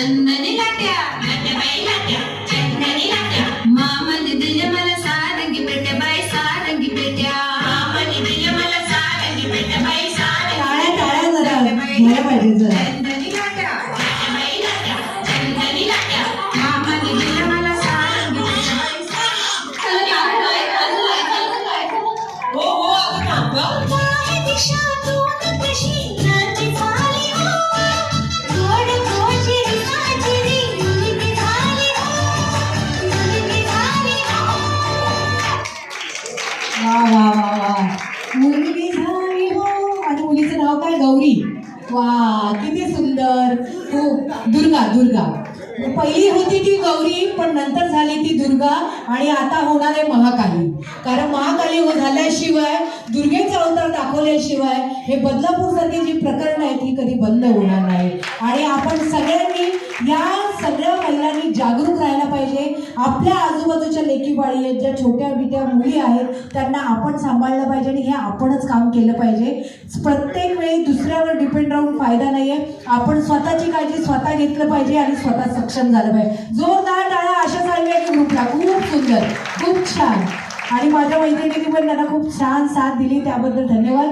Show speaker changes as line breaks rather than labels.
चंदनी लाट्या लाट्याबाई लाट्या चंदनी लाट्या मामाने दिल्या मला सारंगी पेट्या बाई सारंगी पेट्या मामाने दिल्या मला सारंगी पेट्या बाई सारंगी
टाळ्या जरा घ्यायला पाहिजे जरा
चंदनी लाट्या लाट्याबाई लाट्या चंदनी लाट्या मामाने दिल्या मला सारंगी पेट्या बाई सारंगी
हो हो आता थांबा वा वा वा वा मुलगी झाली हो आणि मुलीचं नाव काय गौरी वा किती सुंदर खूप दुर्गा दुर्गा पहिली होती ती गौरी पण नंतर झाली ती दुर्गा आणि आता होणार आहे महाकाली कारण महाकाली झाल्याशिवाय दुर्गेचा अवतार दाखवल्याशिवाय हे बदलापूर सारखी जी प्रकरणं आहेत ही कधी बंद होणार नाही आणि आपण सगळ्यांनी या सगळ्या महिलांनी जागरूक राहायला पाहिजे आपल्या आजूबाजूच्या लेकीबाळी आहेत ज्या छोट्या बिट्या मुली आहेत त्यांना आपण सांभाळलं पाहिजे आणि हे आपणच काम केलं पाहिजे प्रत्येक वेळी दुसऱ्यावर डिपेंड राहून फायदा नाहीये आपण स्वतःची काळजी स्वतः घेतलं पाहिजे आणि स्वतः सक्षम झालं पाहिजे जोरदार टाळ्या अशा चालल्या की ग्रुपला खूप सुंदर खूप छान आणि माझ्या मैत्रिणींनी पण त्यांना खूप छान साथ दिली त्याबद्दल धन्यवाद